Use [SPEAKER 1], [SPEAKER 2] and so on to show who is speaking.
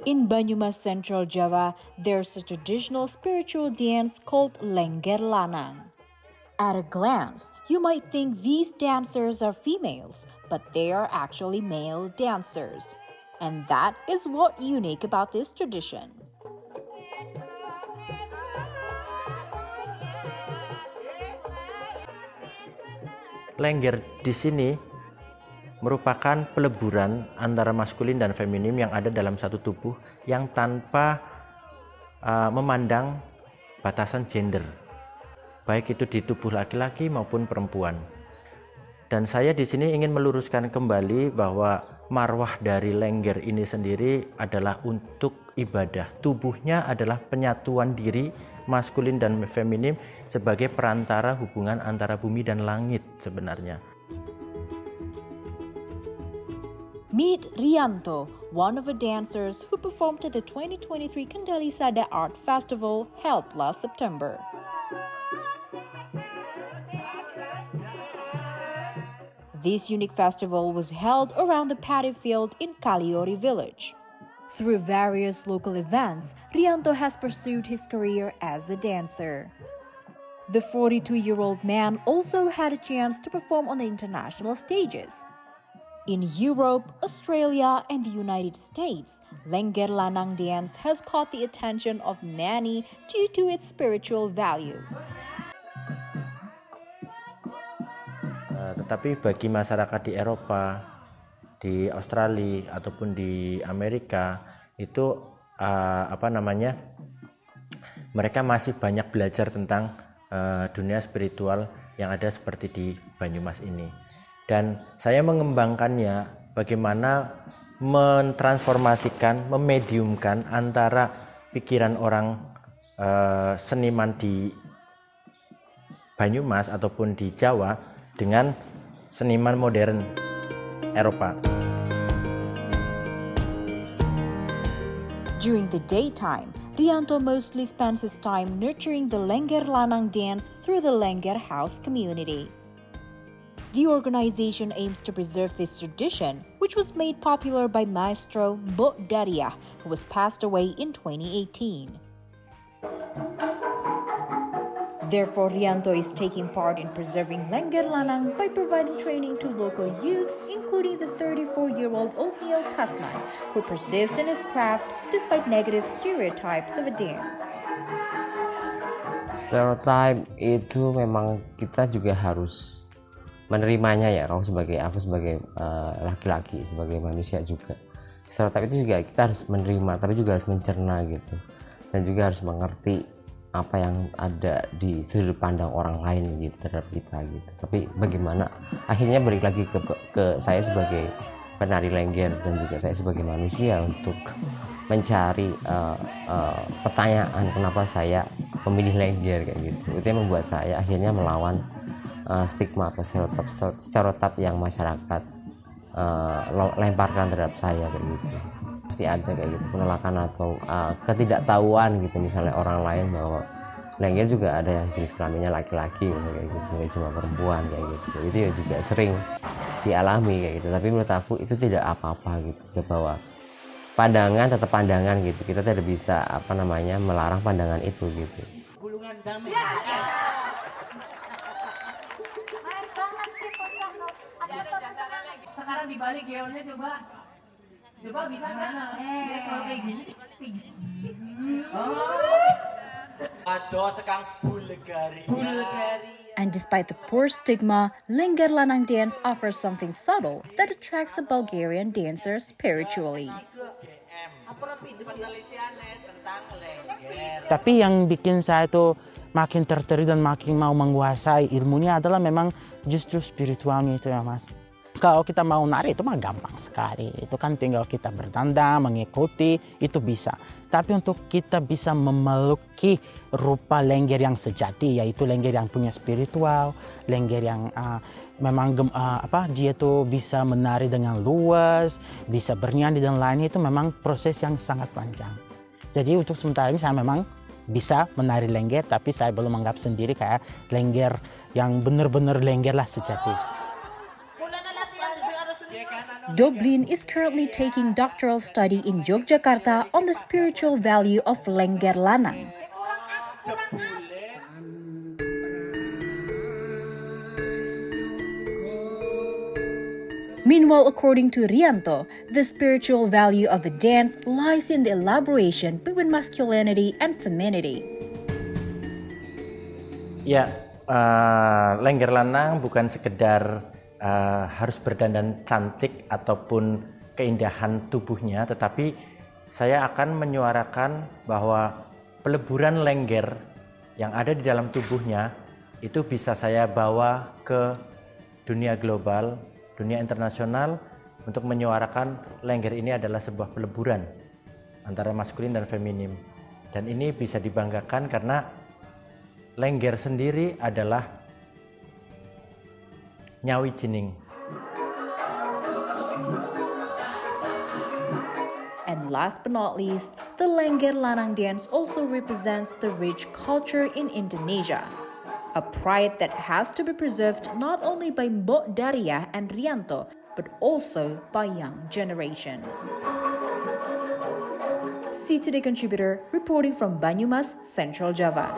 [SPEAKER 1] In Banyumas, Central Java, there's a traditional spiritual dance called Lengger Lanang. At a glance, you might think these dancers are females, but they are actually male dancers. And that is what's unique about this tradition.
[SPEAKER 2] Lengger di sini merupakan peleburan antara maskulin dan feminim yang ada dalam satu tubuh yang tanpa memandang batasan gender, baik itu di tubuh laki-laki maupun perempuan. Dan saya di sini ingin meluruskan kembali bahwa marwah dari Lengger ini sendiri adalah untuk ibadah. Tubuhnya adalah penyatuan diri maskulin dan feminim sebagai perantara hubungan antara bumi dan langit sebenarnya.
[SPEAKER 1] Meet Rianto, one of the dancers who performed at the 2023 Kendali Sada Art Festival held last September. This unique festival was held around the paddy field in Kaliori village. Through various local events, Rianto has pursued his career as a dancer. The 42-year-old man also had a chance to perform on the international stages. In Europe, Australia, and the United States, Lengger Lanang dance has caught the attention of many due to its spiritual value.
[SPEAKER 2] Tetapi bagi masyarakat di Eropa, di Australia ataupun di Amerika itu mereka masih banyak belajar tentang dunia spiritual yang ada seperti di Banyumas ini. Dan saya mengembangkannya bagaimana mentransformasikan, memediumkan antara pikiran orang seniman di Banyumas ataupun di Jawa dengan seniman modern Eropa.
[SPEAKER 1] During the daytime, Rianto mostly spends his time nurturing the Lengger Lanang dance through the Lengger House community. The organization aims to preserve this tradition, which was made popular by Maestro Mbok Daria, who was passed away in 2018. Therefore, Rianto is taking part in preserving Lengger Lanang by providing training to local youths, including the 34-year-old Othniel Tasman, who persists in his craft despite negative stereotypes of a dance.
[SPEAKER 3] Stereotype itu memang kita juga harus menerimanya ya, aku sebagai laki-laki, sebagai manusia juga. Stereotip itu juga kita harus menerima, tapi juga harus mencerna gitu, dan juga harus mengerti apa yang ada di sudut pandang orang lain gitu terhadap kita gitu. Tapi bagaimana akhirnya balik lagi ke saya sebagai penari Lengger dan juga saya sebagai manusia untuk mencari pertanyaan kenapa saya memilih Lengger kayak gitu. Itu yang membuat saya akhirnya melawan stigma atau stereotip yang masyarakat lemparkan terhadap saya kayak gitu. Pasti ada kayak gitu penolakan atau ketidaktahuan gitu, misalnya orang lain bahwa Lengger juga ada yang jenis kelaminnya laki-laki gitu, kayak gitu, nggak cuma perempuan kayak gitu. Itu ya juga sering dialami kayak gitu. Tapi menurut aku itu tidak apa-apa gitu, bahwa pandangan tetap pandangan gitu. Kita tidak bisa melarang pandangan itu gitu.
[SPEAKER 4] Gulungan damai. Sekarang dibalik geolnya coba bisa nggak? Kalau kayak gini.
[SPEAKER 5] Aduh, sekang bulegari.
[SPEAKER 1] And despite the poor stigma, Lengger Lanang dance offers something subtle that attracts the Bulgarian dancers spiritually.
[SPEAKER 6] Tapi yang bikin saya itu makin tertarik dan makin mau menguasai ilmunya adalah memang justru spiritualnya itu ya Mas. Kalau kita mau nari itu mah gampang sekali. Itu kan tinggal kita bertanda, mengikuti, itu bisa. Tapi untuk kita bisa memeluki rupa Lengger yang sejati, yaitu Lengger yang punya spiritual, Lengger yang memang dia tuh bisa menari dengan luas, bisa bernyanyi dan lainnya, itu memang proses yang sangat panjang. Jadi untuk sementara ini saya memang bisa menari Lengger, tapi saya belum menganggap sendiri kayak Lengger yang benar-benar Lengger lah sejati.
[SPEAKER 1] Doblin is currently taking doctoral study in Yogyakarta on the spiritual value of Lengger Lanang. Meanwhile, according to Rianto, the spiritual value of the dance lies in the elaboration between masculinity and femininity.
[SPEAKER 2] Ya, Lengger Lanang bukan sekedar harus berdandan cantik ataupun keindahan tubuhnya, tetapi saya akan menyuarakan bahwa peleburan lengger yang ada di dalam tubuhnya itu bisa saya bawa ke dunia global, dunia internasional untuk menyuarakan lengger ini adalah sebuah peleburan antara maskulin dan feminim. Dan ini bisa dibanggakan karena lengger sendiri adalah nyawi jining.
[SPEAKER 1] And last but not least, the Lengger Lanang dance also represents the rich culture in Indonesia. A pride that has to be preserved not only by Mbok Daria and Rianto, but also by young generations. C Today contributor reporting from Banyumas, Central Java.